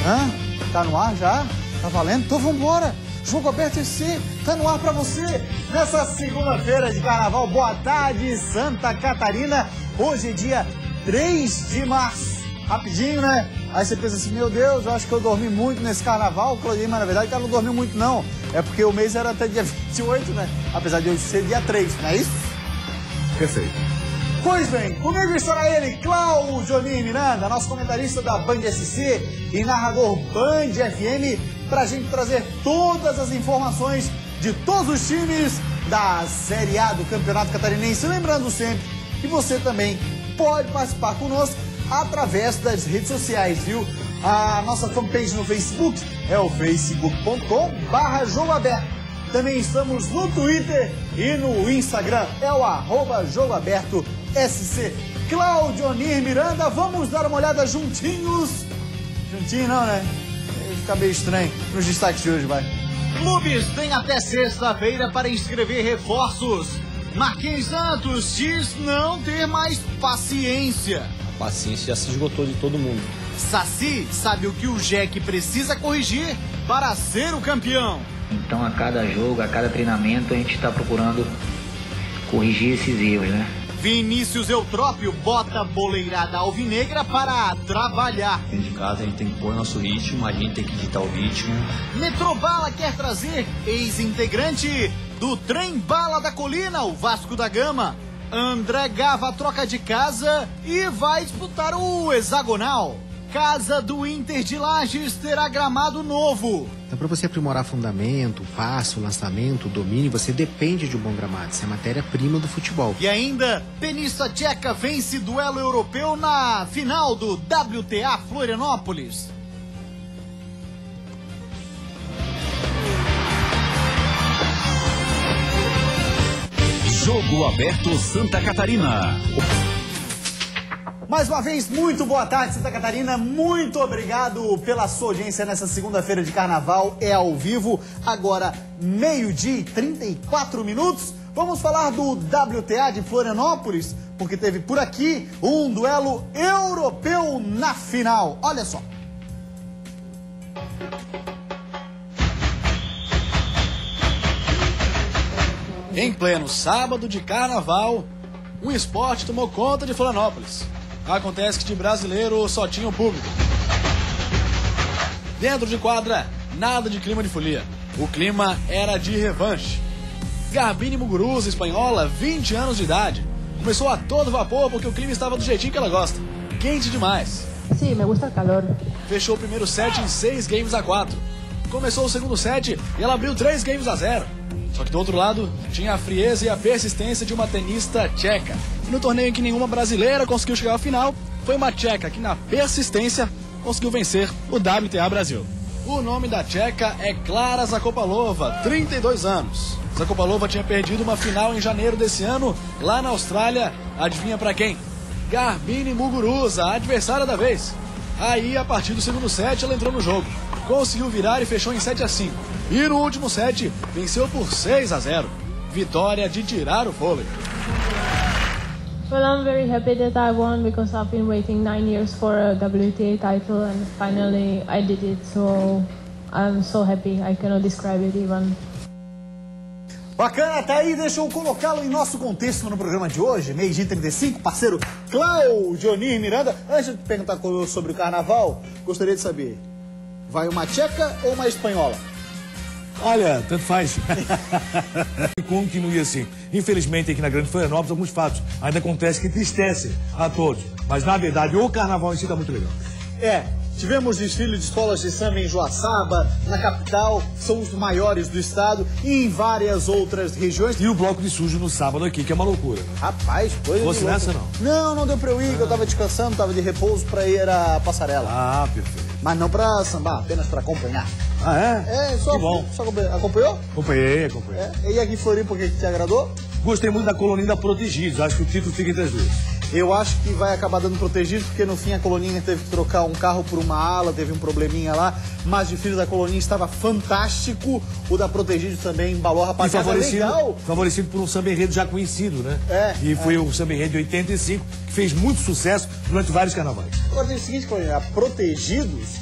Hã? Tá no ar já? Tá valendo? Então vambora! Jogo Aberto SC, tá no ar pra você! Nessa segunda-feira de carnaval, boa tarde, Santa Catarina! Hoje é dia 3 de março. Rapidinho, né? Aí você pensa assim, meu Deus, eu acho que eu dormi muito nesse carnaval, Claudinho, mas na verdade o cara não dormiu muito não. É porque o mês era até dia 28, né? Apesar de hoje ser dia 3, não é isso? Perfeito. Pois bem, comigo estará ele, Cláudio Miranda, nosso comentarista da Band SC e narrador Band FM, pra gente trazer todas as informações de todos os times da Série A do Campeonato Catarinense. Lembrando sempre que você também pode participar conosco através das redes sociais, viu? A nossa fanpage no Facebook é o facebook.com/Jogo Aberto. Também estamos no Twitter e no Instagram, é o @Jogo Aberto SC. Cláudio Miranda, vamos dar uma olhada juntinhos? Juntinho não, né? Fica meio estranho nos destaques de hoje, vai. Clubes têm até sexta-feira para inscrever reforços. Marquinhos Santos diz não ter mais paciência. A paciência já se esgotou de todo mundo. Saci sabe o que o Jack precisa corrigir para ser o campeão. Então a cada jogo, a cada treinamento a gente está procurando corrigir esses erros, né? Vinícius Eutrópio bota a boleirada alvinegra para trabalhar. Dentro de casa a gente tem que pôr nosso ritmo, a gente tem que ditar o ritmo. Metrobala quer trazer ex-integrante do Trem Bala da Colina, o Vasco da Gama. André Gava troca de casa e vai disputar o hexagonal. Casa do Inter de Lages terá gramado novo. Então, para você aprimorar fundamento, passe, o lançamento, o domínio, você depende de um bom gramado. Isso é matéria-prima do futebol. E ainda, tenista tcheca vence duelo europeu na final do WTA Florianópolis. Jogo Aberto Santa Catarina. Mais uma vez, muito boa tarde, Santa Catarina. Muito obrigado pela sua audiência nessa segunda-feira de carnaval. É ao vivo, agora 12h34. Vamos falar do WTA de Florianópolis, porque teve por aqui um duelo europeu na final. Olha só. Em pleno sábado de carnaval, o esporte tomou conta de Florianópolis. Acontece que de brasileiro só tinha o público. Dentro de quadra, nada de clima de folia. O clima era de revanche. Garbine Muguruza, espanhola, 20 anos de idade. Começou a todo vapor porque o clima estava do jeitinho que ela gosta. Quente demais. Sim, me gusta o calor. Fechou o primeiro set em 6 games a 4. Começou o segundo set e ela abriu 3 games a 0. Só que do outro lado, tinha a frieza e a persistência de uma tenista tcheca. E no torneio em que nenhuma brasileira conseguiu chegar ao final, foi uma tcheca que na persistência conseguiu vencer o WTA Brasil. O nome da tcheca é Klára Zakopalova, 32 anos. Zakopalova tinha perdido uma final em janeiro desse ano, lá na Austrália. Adivinha pra quem? Garbine Muguruza, a adversária da vez. Aí, a partir do segundo set, ela entrou no jogo. Conseguiu virar e fechou em 7-5. E no último set, venceu por 6-0. Vitória de tirar o fôlego. Well, I'm very happy that I won because I've been waiting 9 years for a WTA title and finally I did it. So I'm so happy. I cannot describe it even. Bacana, tá aí, deixa eu colocá-lo em nosso contexto no programa de hoje, meio-dia 35, parceiro Cláudio Miranda. Antes de perguntar sobre o carnaval, gostaria de saber, vai uma tcheca ou uma espanhola? Olha, tanto faz. Como que não ia assim? Infelizmente, aqui na Grande Florianópolis, alguns fatos ainda acontecem que entristecem a todos. Mas, na verdade, o carnaval em si está muito legal. Tivemos desfile de escolas de samba em Joaçaba, na capital, são os maiores do estado, e em várias outras regiões. E o bloco de sujo no sábado aqui, que é uma loucura. Rapaz, coisa Fosse nessa, não? Não deu pra eu ir, que eu tava descansando, tava de repouso pra ir à passarela. Ah, perfeito. Mas não pra sambar, apenas pra acompanhar. Ah, é? Só, que bom. Só acompanhou? Acompanhei. E aqui em Floripa, o que te agradou? Gostei muito da Coloninha Protegidos, acho que o título fica entre as duas. Eu acho que vai acabar dando Protegidos, porque no fim a Coloninha teve que trocar um carro por uma ala, teve um probleminha lá, mas de filho da Coloninha estava fantástico, o da Protegidos também embalou a rapaziada. Favorecido por um samba enredo já conhecido, né? E foi o samba enredo de 85, que fez muito sucesso durante vários carnavais. Agora tem o seguinte, Coloninha, a Protegidos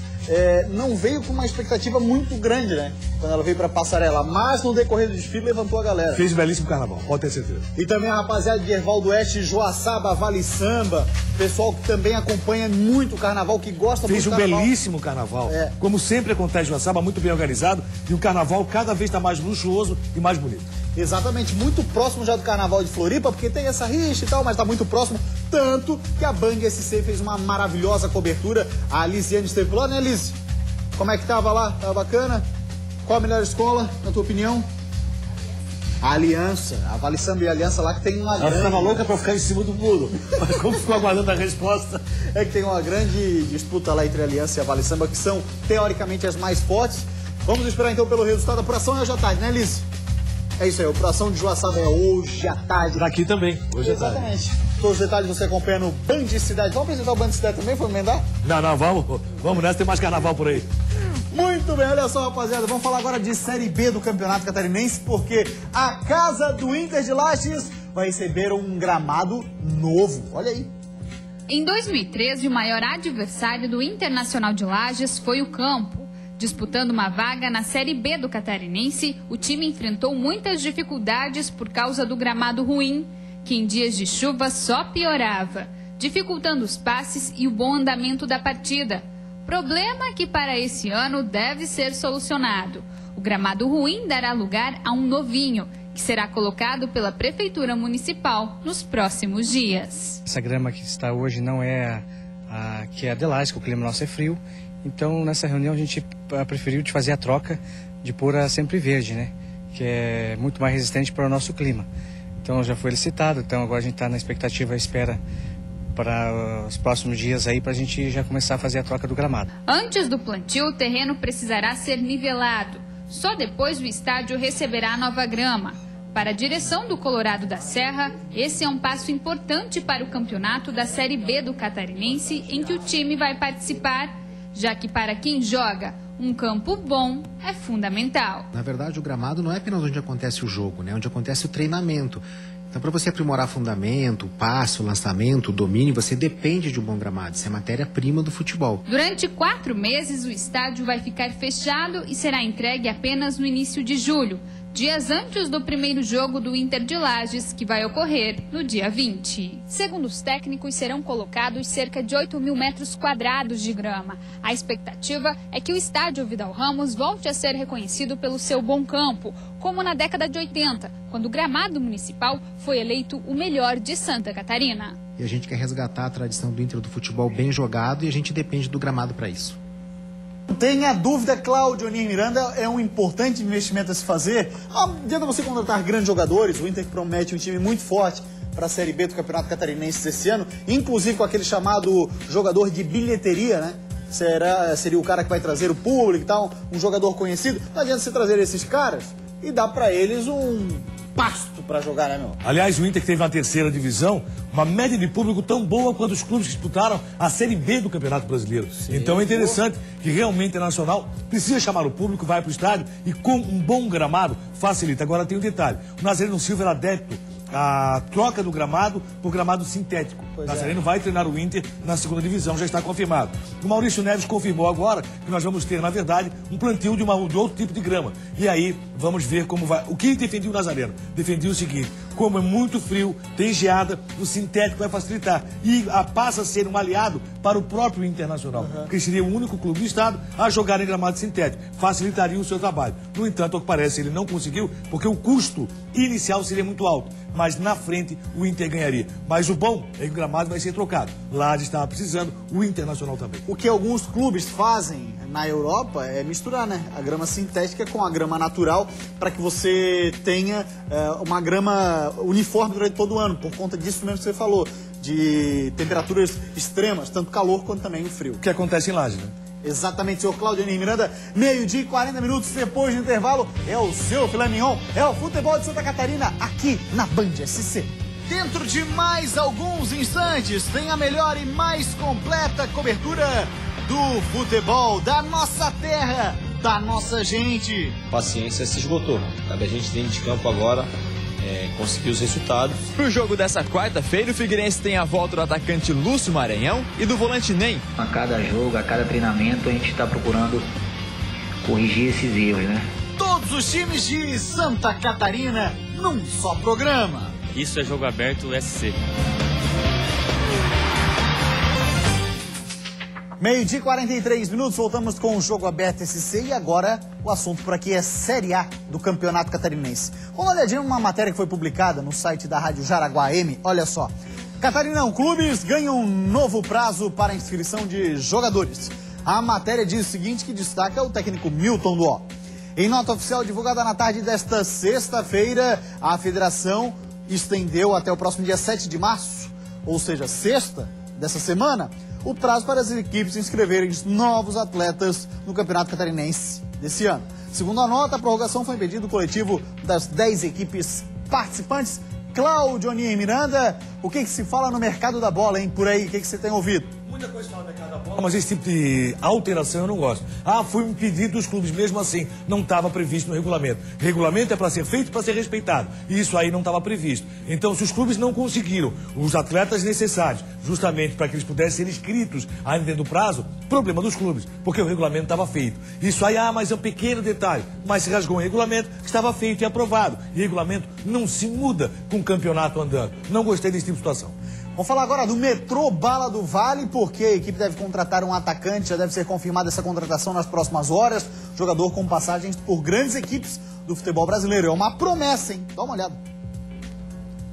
não veio com uma expectativa muito grande, né? Quando ela veio pra passarela, mas no decorrer do desfile levantou a galera. Fez um belíssimo carnaval, pode ter certeza. E também a rapaziada de Erval do Oeste, Joaçaba, Vale Samba, pessoal que também acompanha muito o carnaval, que gosta muito do carnaval. Fez um belíssimo carnaval. Como sempre acontece em Joaçaba, muito bem organizado, e o carnaval cada vez está mais luxuoso e mais bonito. Exatamente, muito próximo já do carnaval de Floripa, porque tem essa rixa e tal, mas tá muito próximo, tanto que a Band SC fez uma maravilhosa cobertura. A Lisiane esteve lá, né, Liz? Como é que tava lá? Tava bacana? Qual a melhor escola, na tua opinião? A Aliança, a Vale Samba e a Aliança lá que tem uma grande... Ela estava louca pra ficar em cima do muro, mas como ficou aguardando a resposta... É que tem uma grande disputa lá entre a Aliança e a Vale Samba, que são, teoricamente, as mais fortes. Vamos esperar, então, pelo resultado da apuração. É hoje à tarde, né, Liz? É isso aí, a apuração de Joaçaba é hoje à tarde. Daqui também, hoje à tarde. Exatamente. Todos os detalhes você acompanha no Band Cidade. Vamos apresentar o Band Cidade também, foi emendar? Não, vamos nessa, tem mais carnaval por aí. Muito bem, olha só, rapaziada, vamos falar agora de Série B do Campeonato Catarinense, porque a casa do Inter de Lages vai receber um gramado novo, olha aí. Em 2013, o maior adversário do Internacional de Lages foi o campo. Disputando uma vaga na Série B do Catarinense, o time enfrentou muitas dificuldades por causa do gramado ruim, que em dias de chuva só piorava, dificultando os passes e o bom andamento da partida. Problema que para esse ano deve ser solucionado. O gramado ruim dará lugar a um novinho, que será colocado pela Prefeitura Municipal nos próximos dias. Essa grama que está hoje não é a que é a de Lages, que o clima nosso é frio. Então, nessa reunião, a gente preferiu de fazer a troca de pôr a Sempre Verde, né? Que é muito mais resistente para o nosso clima. Então, já foi licitado, então agora a gente está na expectativa, espera para os próximos dias aí, para a gente já começar a fazer a troca do gramado. Antes do plantio, o terreno precisará ser nivelado. Só depois o estádio receberá a nova grama. Para a direção do Colorado da Serra, esse é um passo importante para o campeonato da Série B do Catarinense, em que o time vai participar, já que para quem joga, um campo bom é fundamental. Na verdade, o gramado não é apenas onde acontece o jogo, né? Onde acontece o treinamento. Então, para você aprimorar fundamento, o passe, o lançamento, o domínio, você depende de um bom gramado. Isso é matéria-prima do futebol. Durante 4 meses, o estádio vai ficar fechado e será entregue apenas no início de julho, dias antes do primeiro jogo do Inter de Lages, que vai ocorrer no dia 20. Segundo os técnicos, serão colocados cerca de 8.000 metros quadrados de grama. A expectativa é que o estádio Vidal Ramos volte a ser reconhecido pelo seu bom campo, como na década de 80, quando o gramado municipal foi eleito o melhor de Santa Catarina. E a gente quer resgatar a tradição do Inter do futebol bem jogado e a gente depende do gramado para isso. Não tenha dúvida, Cláudio Onir Miranda, é um importante investimento a se fazer. Não adianta você contratar grandes jogadores, o Inter promete um time muito forte para a Série B do Campeonato Catarinense esse ano, inclusive com aquele chamado jogador de bilheteria, né? Seria o cara que vai trazer o público e tal, um jogador conhecido. Não adianta você trazer esses caras e dar para eles um pasto para jogar, né, meu? Aliás, o Inter teve na terceira divisão uma média de público tão boa quanto os clubes que disputaram a Série B do Campeonato Brasileiro. Sim, então é interessante que realmente o Internacional precisa chamar o público, vai para o estádio e com um bom gramado facilita. Agora tem um detalhe, o Nazareno Silva era adepto a troca do gramado por gramado sintético. O Nazareno vai treinar o Inter na segunda divisão, já está confirmado. O Maurício Neves confirmou agora que nós vamos ter, na verdade, um plantio de outro tipo de grama. E aí, vamos ver como vai. O que defendia o Nazareno? Defendia o seguinte, como é muito frio, tem geada, o sintético vai facilitar. E passa a ser um aliado para o próprio Internacional, que seria o único clube do estado a jogar em gramado sintético. Facilitaria o seu trabalho. No entanto, ao que parece, ele não conseguiu, porque o custo inicial seria muito alto. Mas na frente o Inter ganharia. Mas o bom é que o gramado vai ser trocado. Lages estava precisando, o Internacional também. O que alguns clubes fazem na Europa é misturar, né, a grama sintética com a grama natural, para que você tenha uma grama uniforme durante todo o ano, por conta disso mesmo que você falou, de temperaturas extremas, tanto calor quanto também o frio. O que acontece em Lages, né? Exatamente, senhor Cláudio Onir Miranda, 12h e 40 minutos depois do intervalo, é o seu filé mignon, é o futebol de Santa Catarina, aqui na Band SC. Dentro de mais alguns instantes, tem a melhor e mais completa cobertura do futebol da nossa terra, da nossa gente. Paciência se esgotou, cabe a gente dentro de campo agora conseguir os resultados. Pro jogo dessa quarta-feira, o Figueirense tem a volta do atacante Lúcio Maranhão e do volante Ney. A cada jogo, a cada treinamento, a gente está procurando corrigir esses erros, né? Todos os times de Santa Catarina num só programa. Isso é Jogo Aberto SC. 12h43, voltamos com o Jogo Aberto SC e agora o assunto por aqui é Série A do Campeonato Catarinense. Vamos uma olhadinha numa matéria que foi publicada no site da Rádio Jaraguá M, olha só. Catarinão, clubes ganham um novo prazo para inscrição de jogadores. A matéria diz o seguinte, que destaca o técnico Milton Duó. Em nota oficial divulgada na tarde desta sexta-feira, a federação estendeu até o próximo dia 7 de março, ou seja, sexta dessa semana, o prazo para as equipes inscreverem novos atletas no Campeonato Catarinense desse ano. Segundo a nota, a prorrogação foi em pedido coletivo das 10 equipes participantes. Cláudio Aninha e Miranda, o que se fala no mercado da bola, hein? Por aí, o que você tem ouvido? Muita coisa fala no mercado da bola, mas esse tipo de alteração eu não gosto. Foi um pedido dos clubes mesmo assim, não estava previsto no regulamento. Regulamento é para ser feito, para ser respeitado. E isso aí não estava previsto. Então, se os clubes não conseguiram os atletas necessários, justamente para que eles pudessem ser inscritos ainda dentro do prazo, problema dos clubes, porque o regulamento estava feito. Isso aí, mas é um pequeno detalhe. Mas se rasgou um regulamento que estava feito e aprovado. E regulamento não se muda com o campeonato andando. Não gostei desse tipo de situação. Vamos falar agora do Metrô Bala do Vale, porque a equipe deve contratar um atacante, já deve ser confirmada essa contratação nas próximas horas. Jogador com passagens por grandes equipes do futebol brasileiro. É uma promessa, hein? Dá uma olhada.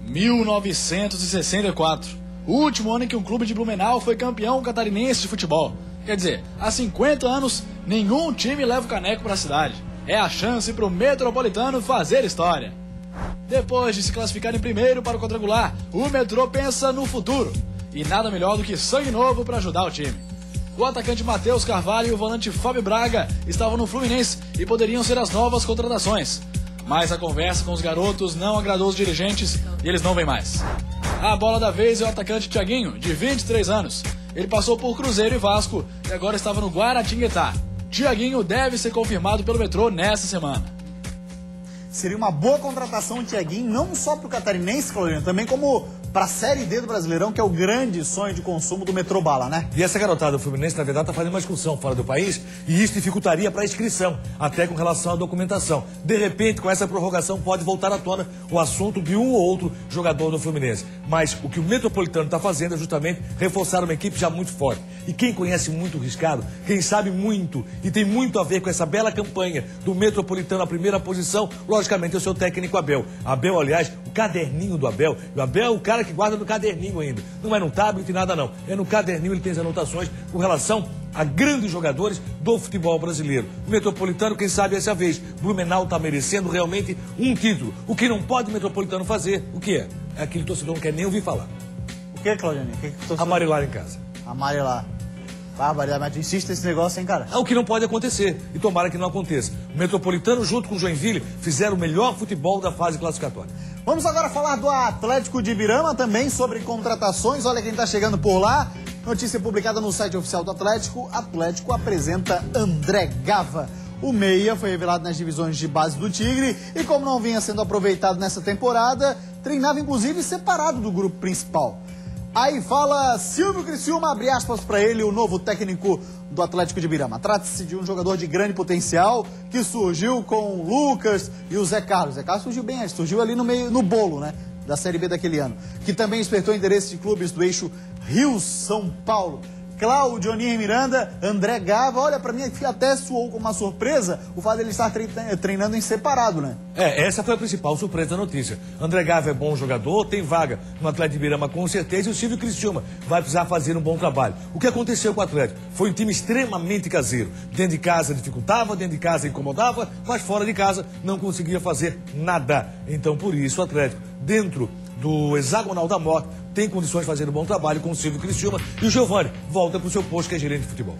1964. O último ano em que um clube de Blumenau foi campeão catarinense de futebol. Quer dizer, há 50 anos, nenhum time leva o caneco para a cidade. É a chance para o Metropolitano fazer história. Depois de se classificar em primeiro para o quadrangular, o Metrô pensa no futuro. E nada melhor do que sangue novo para ajudar o time. O atacante Matheus Carvalho e o volante Fábio Braga estavam no Fluminense e poderiam ser as novas contratações. Mas a conversa com os garotos não agradou os dirigentes e eles não vêm mais. A bola da vez é o atacante Thiaguinho, de 23 anos. Ele passou por Cruzeiro e Vasco e agora estava no Guaratinguetá. Thiaguinho deve ser confirmado pelo Metrô nesta semana. Seria uma boa contratação o Thiaguinho, não só para o Catarinense, Claudinho, também como para a Série D do Brasileirão, que é o grande sonho de consumo do Metrô Bala, né? E essa garotada do Fluminense, na verdade, está fazendo uma excursão fora do país e isso dificultaria para a inscrição, até com relação à documentação. De repente, com essa prorrogação, pode voltar à tona o assunto de um ou outro jogador do Fluminense. Mas o que o Metropolitano está fazendo é justamente reforçar uma equipe já muito forte. E quem conhece muito o Riscado, quem sabe muito e tem muito a ver com essa bela campanha do Metropolitano na primeira posição, logicamente é o seu técnico Abel. Abel, aliás, o caderninho do Abel. O Abel é o cara que guarda no caderninho ainda. Não é no tablet, nada não. É no caderninho, ele tem as anotações com relação a grandes jogadores do futebol brasileiro. O Metropolitano, quem sabe essa vez, Blumenau está merecendo realmente um título. O que não pode o Metropolitano fazer, o que é? É aquele torcedor não quer nem ouvir falar. O que, Claudinho? Amarelar em casa. Amarelar. Barbaridade, mas tu insiste nesse negócio, hein, cara? É o que não pode acontecer, e tomara que não aconteça. O Metropolitano, junto com o Joinville, fizeram o melhor futebol da fase classificatória. Vamos agora falar do Atlético de Ibirama, também sobre contratações. Olha quem tá chegando por lá. Notícia publicada no site oficial do Atlético. Atlético apresenta André Gava. O meia foi revelado nas divisões de base do Tigre e, como não vinha sendo aproveitado nessa temporada, treinava inclusive separado do grupo principal. Aí fala Silvio Criciúma, abre aspas para ele, o novo técnico do Atlético de Ibirama. Trata-se de um jogador de grande potencial que surgiu com o Lucas e o Zé Carlos. O Zé Carlos surgiu bem, surgiu ali no bolo, né, da Série B daquele ano. Que também despertou interesse de clubes do eixo Rio-São Paulo. Cláudio Aninha Miranda, André Gava, olha, pra mim até soou como uma surpresa o fato dele estar treinando em separado, né? Essa foi a principal surpresa da notícia. André Gava é bom jogador, tem vaga no Atlético de Ibirama com certeza, e o Silvio Criciúma vai precisar fazer um bom trabalho. O que aconteceu com o Atlético? Foi um time extremamente caseiro. Dentro de casa dificultava, dentro de casa incomodava, mas fora de casa não conseguia fazer nada. Então, por isso, o Atlético, dentro do hexagonal da morte, tem condições de fazer um bom trabalho com o Silvio Criciúma, e o Giovani volta para o seu posto, que é gerente de futebol.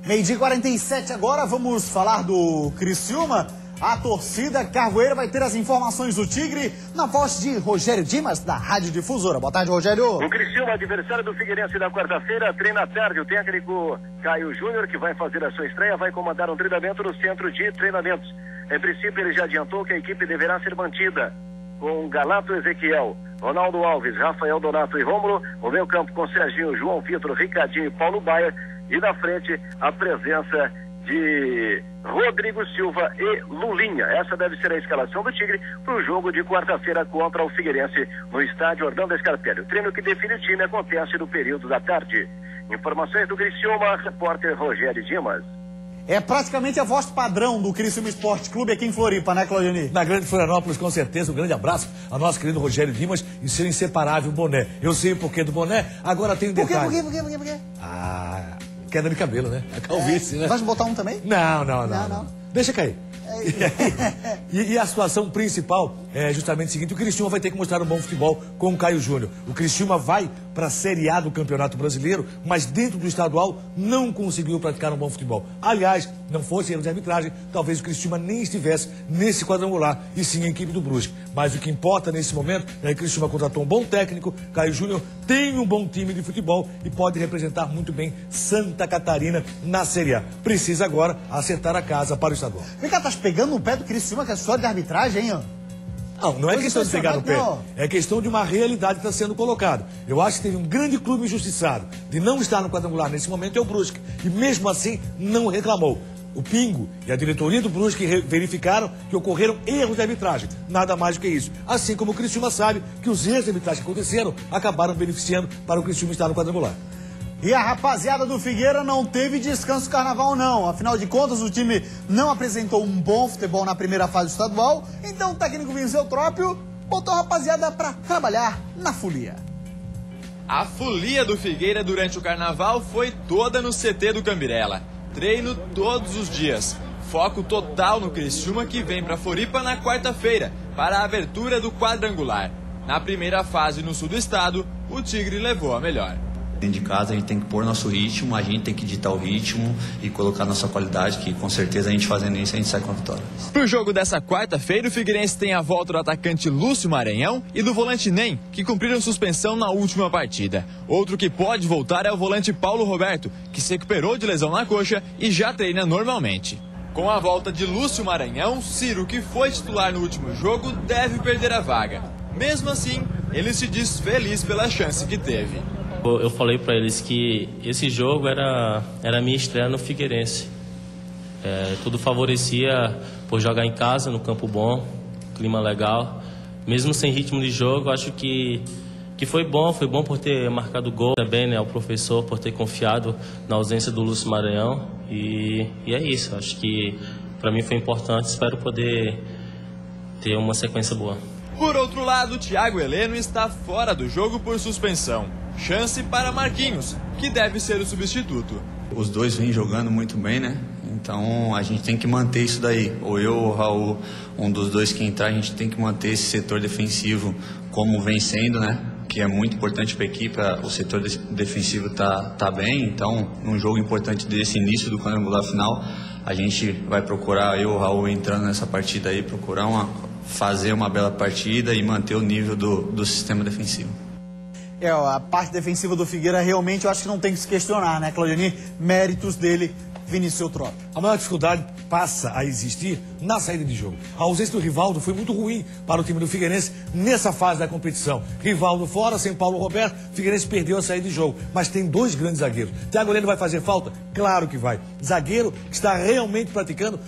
12h47 agora, vamos falar do Criciúma. A torcida Carvoeira vai ter as informações do Tigre na voz de Rogério Dimas, da Rádio Difusora. Boa tarde, Rogério. O Criciúma, adversário do Figueirense da quarta-feira, treina à tarde. O técnico Caio Júnior, que vai fazer a sua estreia, vai comandar um treinamento no centro de treinamentos. Em princípio, ele já adiantou que a equipe deverá ser mantida. com Galato Ezequiel, Ronaldo Alves, Rafael Donato e Rômulo. O meio campo com Serginho, João Vitor, Ricardinho e Paulo Baier. E na frente a presença de Rodrigo Silva e Lulinha. Essa deve ser a escalação do Tigre para o jogo de quarta-feira contra o Figueirense no estádio Orlando Scarpelli. O treino que define o time acontece no período da tarde. Informações do Criciúma, repórter Rogério Dimas. É praticamente a voz padrão do Criciúma Esporte Clube aqui em Floripa, né, Claudionir? Na Grande Florianópolis, com certeza. Um grande abraço ao nosso querido Rogério Dimas e seu inseparável boné. Eu sei o porquê do boné, agora tem um detalhe. Por quê? Ah, queda de cabelo, né? A calvície, né? Vai botar um também? Não. Deixa cair. E a situação principal é justamente o seguinte: o Criciúma vai ter que mostrar um bom futebol com o Caio Júnior. O Criciúma vai para a Série A do Campeonato Brasileiro, mas dentro do estadual não conseguiu praticar um bom futebol. Aliás, não fosse erro de arbitragem, talvez o Criciúma nem estivesse nesse quadrangular, e sim a equipe do Brusque. Mas o que importa nesse momento é que o Criciúma contratou um bom técnico, Caio Júnior tem um bom time de futebol e pode representar muito bem Santa Catarina na Série A. Precisa agora acertar a casa para o estadual. Vem cá, tá pegando no pé do Criciúma com a história de arbitragem, hein, ó? Não é questão de pegar no pé, é questão de uma realidade que está sendo colocada. Eu acho que teve um grande clube injustiçado de não estar no quadrangular nesse momento, é o Brusque, e mesmo assim não reclamou. O Pingo e a diretoria do Brusque verificaram que ocorreram erros de arbitragem, nada mais do que isso. Assim como o Criciúma sabe que os erros de arbitragem que aconteceram acabaram beneficiando para o Criciúma estar no quadrangular. E a rapaziada do Figueira não teve descanso carnaval, não. Afinal de contas, o time não apresentou um bom futebol na primeira fase do estadual. Então o técnico Vinzeu Trópio botou a rapaziada pra trabalhar na folia. A folia do Figueira durante o carnaval foi toda no CT do Cambirela. Treino todos os dias. Foco total no Criciúma, que vem pra Floripa na quarta-feira para a abertura do quadrangular. Na primeira fase no sul do estado, o Tigre levou a melhor. Dentro de casa a gente tem que pôr nosso ritmo, a gente tem que ditar o ritmo e colocar nossa qualidade, que com certeza a gente fazendo isso a gente sai com a vitória. Pro jogo dessa quarta-feira, o Figueirense tem a volta do atacante Lúcio Maranhão e do volante Nem, que cumpriram suspensão na última partida. Outro que pode voltar é o volante Paulo Roberto, que se recuperou de lesão na coxa e já treina normalmente. Com a volta de Lúcio Maranhão, Ciro, que foi titular no último jogo, deve perder a vaga. Mesmo assim, ele se diz feliz pela chance que teve. Eu falei para eles que esse jogo era a minha estreia no Figueirense. Tudo favorecia por jogar em casa, no campo bom, clima legal. Mesmo sem ritmo de jogo, acho que foi bom por ter marcado gol também, né, o professor, por ter confiado na ausência do Lúcio Maranhão. E é isso, acho que para mim foi importante, espero poder ter uma sequência boa. Por outro lado, Thiago Heleno está fora do jogo por suspensão. Chance para Marquinhos, que deve ser o substituto. Os dois vêm jogando muito bem, né? Então a gente tem que manter isso daí. Ou eu ou o Raul, um dos dois que entrar, a gente tem que manter esse setor defensivo como vem sendo, né? Que é muito importante para a equipe, o setor defensivo tá bem. Então, num jogo importante desse início do quadrangular final, a gente vai procurar, eu e o Raul entrando nessa partida aí, fazer uma bela partida e manter o nível do sistema defensivo. A parte defensiva do Figueira realmente eu acho que não tem que se questionar, né, Claudionir? Méritos dele, Vinicius Trópio. A maior dificuldade passa a existir na saída de jogo. A ausência do Rivaldo foi muito ruim para o time do Figueirense nessa fase da competição. Rivaldo fora, sem Paulo Roberto, Figueirense perdeu a saída de jogo. Mas tem dois grandes zagueiros. Thiago Heleno vai fazer falta? Claro que vai. Zagueiro que está realmente praticando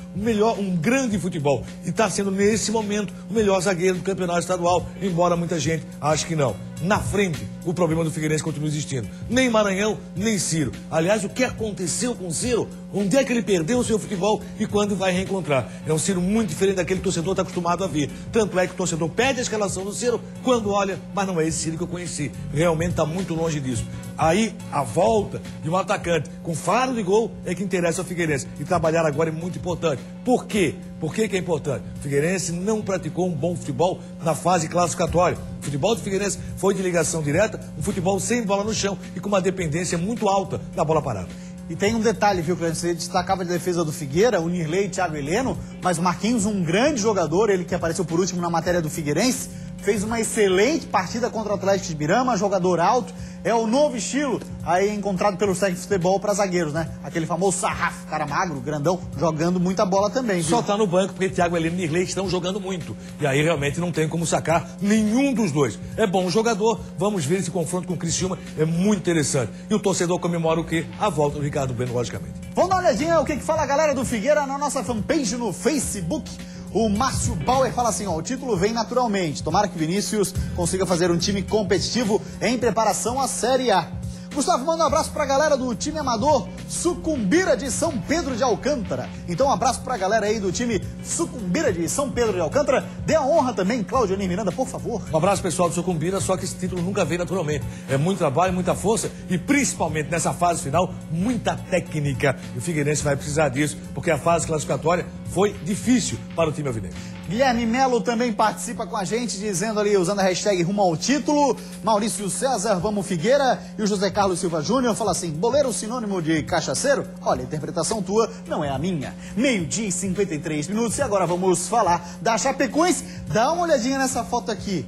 um grande futebol. E está sendo, nesse momento, o melhor zagueiro do campeonato estadual, embora muita gente ache que não. Na frente, o problema do Figueirense continua existindo. Nem Maranhão, nem Ciro. Aliás, o que aconteceu com o Ciro? Onde é que ele perdeu o seu futebol e quando vai reencontrar? É um Ciro muito diferente daquele que o torcedor está acostumado a ver. Tanto é que o torcedor pede a escalação do Ciro quando olha, mas não é esse Ciro que eu conheci. Realmente está muito longe disso. Aí, a volta de um atacante com faro de gol é que interessa ao Figueirense. E trabalhar agora é muito importante. Por quê? Por que é importante? O Figueirense não praticou um bom futebol na fase classificatória. O futebol do Figueirense foi de ligação direta, um futebol sem bola no chão e com uma dependência muito alta da bola parada. E tem um detalhe, viu, Cleber? Você destacava a defesa do Figueira, o Nirley e Thiago Heleno, mas o Marquinhos, um grande jogador, ele que apareceu por último na matéria do Figueirense, fez uma excelente partida contra o Atlético de Birama, jogador alto. É o novo estilo aí encontrado pelos técnicos de futebol para zagueiros, né? Aquele famoso sarrafo, cara magro, grandão, jogando muita bola também. Só tá no banco porque Thiago Heleno e Nirley estão jogando muito. E aí realmente não tem como sacar nenhum dos dois. É bom jogador, vamos ver esse confronto com o Criciúma, é muito interessante. E o torcedor comemora o quê? A volta do Ricardo Bueno, logicamente. Vamos dar uma olhadinha o que fala a galera do Figueira na nossa fanpage no Facebook. O Márcio Bauer fala assim, ó, o título vem naturalmente. Tomara que Vinícius consiga fazer um time competitivo em preparação à Série A. Gustavo, manda um abraço pra galera do time amador Sucumbira de São Pedro de Alcântara. Então um abraço pra galera aí do time Sucumbira de São Pedro de Alcântara. Dê a honra também, Cláudio Anis Miranda, por favor. Um abraço pessoal do Sucumbira, só que esse título nunca vem naturalmente. É muito trabalho, muita força e principalmente nessa fase final, muita técnica. E o Figueirense vai precisar disso, porque a fase classificatória foi difícil para o time alvinegro. Guilherme Melo também participa com a gente, dizendo ali, usando a hashtag rumo ao título. Maurício César, vamos Figueira. E o José Carlos Silva Júnior fala assim, boleiro sinônimo de cachaceiro? Olha, a interpretação tua não é a minha. 12h e 53 minutos e agora vamos falar da Chapecoense. Dá uma olhadinha nessa foto aqui.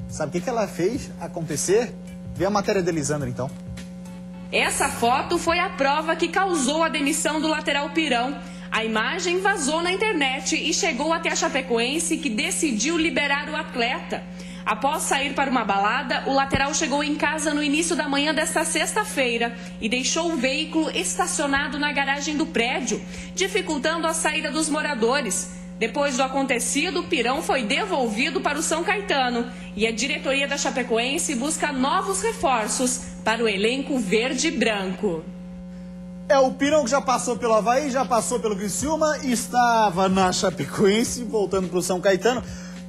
Sabe o que ela fez acontecer? Vê a matéria de Elisandra, então. Essa foto foi a prova que causou a demissão do lateral Pirão. A imagem vazou na internet e chegou até a Chapecoense, que decidiu liberar o atleta. Após sair para uma balada, o lateral chegou em casa no início da manhã desta sexta-feira e deixou o veículo estacionado na garagem do prédio, dificultando a saída dos moradores. Depois do acontecido, o Pirão foi devolvido para o São Caetano e a diretoria da Chapecoense busca novos reforços para o elenco verde e branco. É o Pirão que já passou pelo Avaí, já passou pelo Criciúma, estava na Chapecoense, voltando para o São Caetano.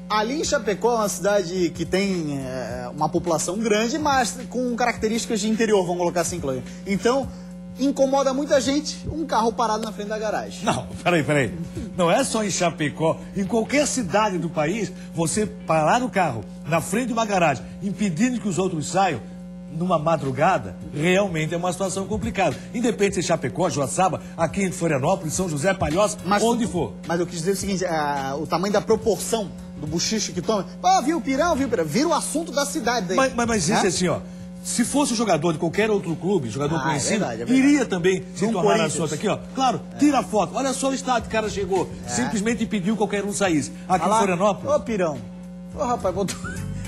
Ali em Chapecó é uma cidade que tem uma população grande, mas com características de interior, vamos colocar assim, Cláudio. Então, incomoda muita gente um carro parado na frente da garagem. Não, peraí. Não é só em Chapecó. Em qualquer cidade do país, você parar o carro na frente de uma garagem, impedindo que os outros saiam, numa madrugada, realmente é uma situação complicada. Independente se é Chapecó, Joaçaba, aqui em Florianópolis, São José, Palhoça, onde for. Mas eu quis dizer o seguinte, o tamanho da proporção do buchicho que toma. Viu o Pirão, vira o assunto da cidade. Daí, mas isso é assim, ó. Se fosse um jogador de qualquer outro clube, jogador conhecido, é verdade. Iria também se tornar assunto aqui, ó. Claro, tira a foto. Olha só o estado que o cara chegou. Simplesmente impediu que qualquer um saísse. Aqui em Florianópolis. Ô, Pirão. Ô, rapaz, botou...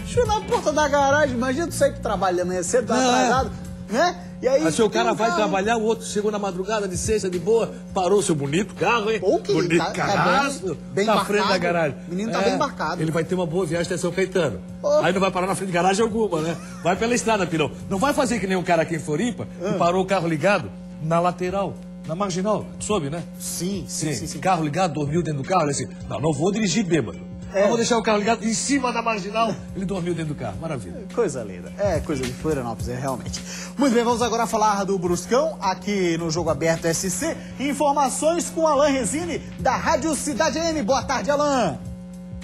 Deixa eu na porta da garagem, imagina tu sair pro trabalho amanhã cedo, tá atrasado, né? E aí, mas se o cara vai trabalhar, o outro chegou na madrugada de sexta, de boa, parou seu bonito carro, hein? Bonito carro, bem na frente da garagem. O menino tá bem embarcado. Ele vai ter uma boa viagem até São Caetano. Aí não vai parar na frente de garagem alguma, né? Vai pela estrada, Pirão. Não vai fazer que nem um cara aqui em Floripa, que parou o carro ligado na lateral. Na marginal, soube, né? Sim. Carro ligado, dormiu dentro do carro, ele assim, não vou dirigir bêbado. Eu vou deixar o carro ligado em cima da marginal, ele dormiu dentro do carro, maravilha. Coisa linda, coisa de Florianópolis, realmente. Muito bem, vamos agora falar do Bruscão, aqui no Jogo Aberto SC. Informações com Alain Resine, da Rádio Cidade AM. Boa tarde, Alain.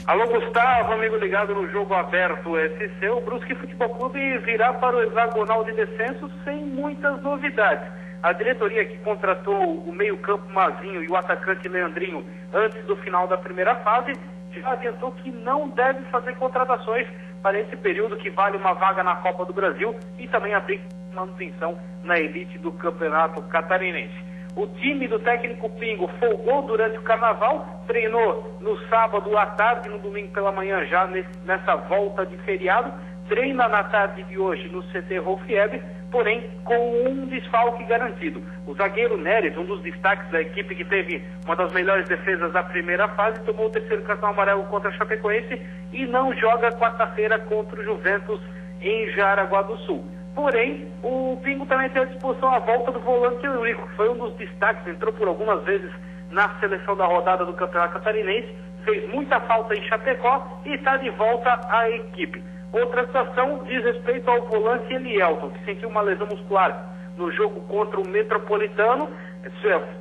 Alô, Gustavo, amigo ligado no Jogo Aberto SC. O Brusque Futebol Clube virá para o hexagonal de descenso sem muitas novidades. A diretoria que contratou o meio-campo Mazinho e o atacante Leandrinho antes do final da primeira fase já adiantou que não deve fazer contratações para esse período que vale uma vaga na Copa do Brasil e também abrir manutenção na elite do Campeonato Catarinense. O time do técnico Pingo folgou durante o Carnaval, treinou no sábado à tarde e no domingo pela manhã já nessa volta de feriado, treina na tarde de hoje no CT Rolfieb, porém com um desfalque garantido. O zagueiro Neres, um dos destaques da equipe que teve uma das melhores defesas da primeira fase, tomou o terceiro cartão amarelo contra a Chapecoense e não joga quarta-feira contra o Juventus em Jaraguá do Sul. Porém, o Pingo também tem à disposição a volta do volante Eurico, que foi um dos destaques, entrou por algumas vezes na seleção da rodada do Campeonato Catarinense, fez muita falta em Chapecó e está de volta à equipe. Outra situação diz respeito ao volante Elielton, que sentiu uma lesão muscular no jogo contra o Metropolitano,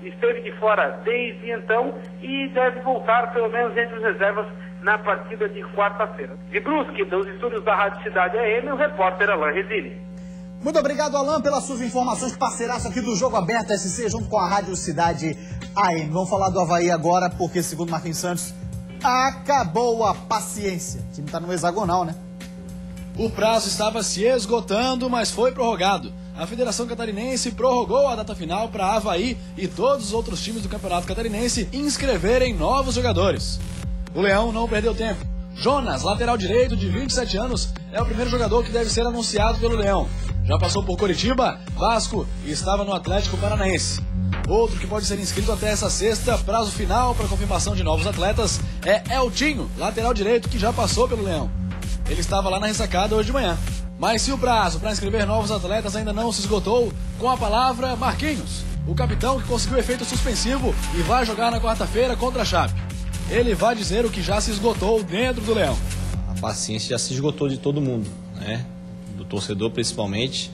esteve de fora desde então e deve voltar pelo menos entre os reservas na partida de quarta-feira. De Brusque, dos estúdios da Rádio Cidade AM, o repórter Alain Resine. Muito obrigado, Alain, pelas suas informações, parceiraço aqui do Jogo Aberto SC, junto com a Rádio Cidade AM. Vamos falar do Avaí agora, porque segundo Marquinhos Santos, acabou a paciência. O time tá no hexagonal, né? O prazo estava se esgotando, mas foi prorrogado. A Federação Catarinense prorrogou a data final para Avaí e todos os outros times do Campeonato Catarinense inscreverem novos jogadores. O Leão não perdeu tempo. Jonas, lateral direito de 27 anos, é o primeiro jogador que deve ser anunciado pelo Leão. Já passou por Coritiba, Vasco e estava no Atlético Paranaense. Outro que pode ser inscrito até essa sexta, prazo final para confirmação de novos atletas, é Eltinho, lateral direito que já passou pelo Leão. Ele estava lá na ressacada hoje de manhã. Mas se o prazo para inscrever novos atletas ainda não se esgotou, com a palavra Marquinhos, o capitão que conseguiu efeito suspensivo e vai jogar na quarta-feira contra a Chape. Ele vai dizer o que já se esgotou dentro do Leão. A paciência já se esgotou de todo mundo, né? Do torcedor principalmente,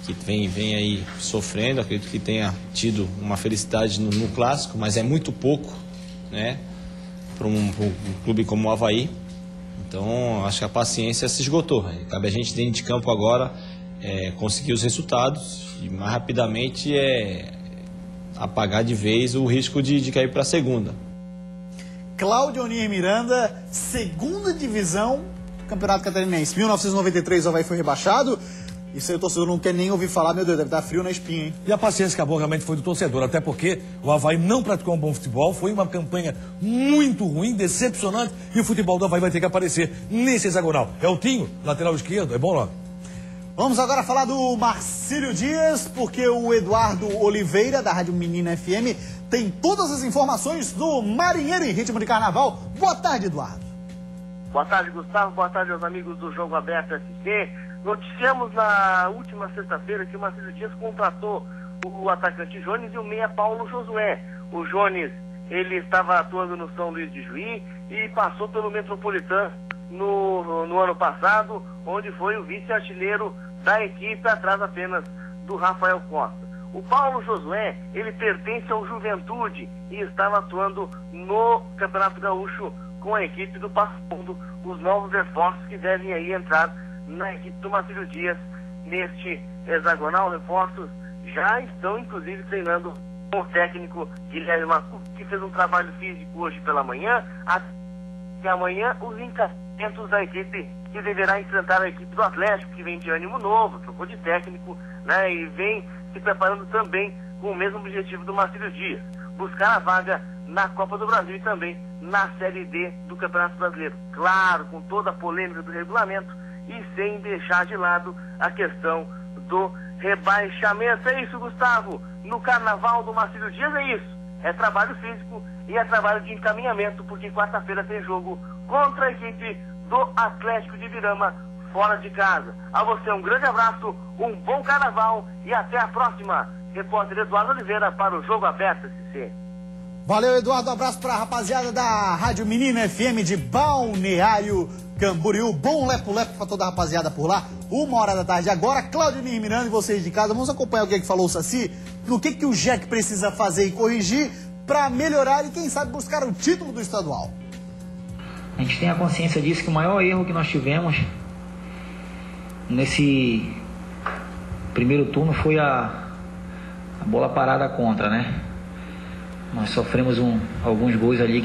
que vem aí sofrendo. Acredito que tenha tido uma felicidade no clássico, mas é muito pouco, né? Para um clube como o Avaí. Então, acho que a paciência se esgotou. Cabe a gente dentro de campo agora conseguir os resultados e mais rapidamente apagar de vez o risco de cair para a segunda. Cláudio Onir Miranda, segunda divisão do Campeonato Catarinense. 1993 o Avaí foi rebaixado. Isso aí o torcedor não quer nem ouvir falar, meu Deus, deve dar frio na espinha, hein? E a paciência que acabou realmente foi do torcedor, até porque o Avaí não praticou um bom futebol, foi uma campanha muito ruim, decepcionante, e o futebol do Avaí vai ter que aparecer nesse hexagonal. Eltinho, lateral esquerdo, é bom nome. Vamos agora falar do Marcílio Dias, porque o Eduardo Oliveira, da Rádio Menina FM, tem todas as informações do Marinheiro em Ritmo de Carnaval. Boa tarde, Eduardo. Boa tarde, Gustavo. Boa tarde aos amigos do Jogo Aberto SC. Noticiamos na última sexta-feira que o Marcílio Dias contratou o atacante Jones e o meia Paulo Josué. O Jones, ele estava atuando no São Luís de Juí e passou pelo Metropolitano no ano passado, onde foi o vice-artilheiro da equipe, atrás apenas do Rafael Costa. O Paulo Josué, ele pertence ao Juventude e estava atuando no Campeonato Gaúcho com a equipe do Passo Fundo, os novos reforços que devem aí entrar na equipe do Marcílio Dias neste hexagonal. Reforços já estão inclusive treinando com o técnico Guilherme Massu, que fez um trabalho físico hoje pela manhã. Até amanhã os encaminhamentos da equipe que deverá enfrentar a equipe do Atlético, que vem de ânimo novo, trocou de técnico, né, e vem se preparando também com o mesmo objetivo do Marcílio Dias, buscar a vaga na Copa do Brasil e também na Série D do Campeonato Brasileiro. Claro, com toda a polêmica do regulamento e sem deixar de lado a questão do rebaixamento. É isso, Gustavo. No Carnaval do Marcílio Dias é isso. É trabalho físico e é trabalho de encaminhamento, porque quarta-feira tem jogo contra a equipe do Atlético de Virama, fora de casa. A você um grande abraço, um bom Carnaval e até a próxima. Repórter Eduardo Oliveira para o Jogo Aberto SC. Valeu, Eduardo. Um abraço para a rapaziada da Rádio Menina FM de Balneário Camboriú. Bom lepo-lepo para toda a rapaziada por lá. 1h da tarde agora. Cláudio Onir Miranda e vocês de casa. Vamos acompanhar o que falou o Saci. O que o Jack precisa fazer e corrigir para melhorar e, quem sabe, buscar o título do estadual. A gente tem a consciência disso, que o maior erro que nós tivemos nesse primeiro turno foi a bola parada contra, né? Nós sofremos alguns gols ali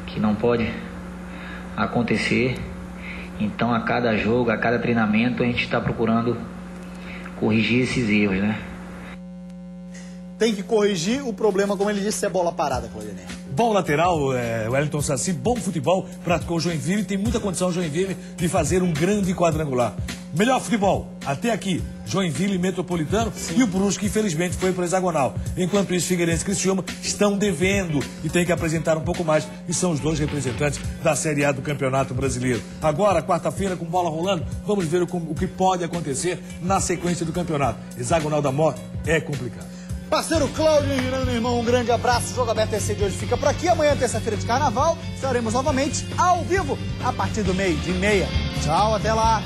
que não pode acontecer. Então, a cada jogo, a cada treinamento, a gente está procurando corrigir esses erros, né? Tem que corrigir o problema, como ele disse, é bola parada, Claudinei. Bom lateral, Wellington Saci, bom futebol, praticou o Joinville, tem muita condição o Joinville de fazer um grande quadrangular. Melhor futebol, até aqui, Joinville Metropolitano. Sim. E o Brusque, infelizmente, foi para o hexagonal. Enquanto isso, Figueirense e Criciúma estão devendo e tem que apresentar um pouco mais. E são os dois representantes da Série A do Campeonato Brasileiro. Agora, quarta-feira, com bola rolando, vamos ver o que pode acontecer na sequência do campeonato. Hexagonal da Morte é complicado. Parceiro Cláudio Miranda, meu irmão, um grande abraço. O Jogo Aberto SC de hoje fica por aqui. Amanhã, terça-feira de Carnaval, estaremos novamente ao vivo a partir do 12:30. Tchau, até lá.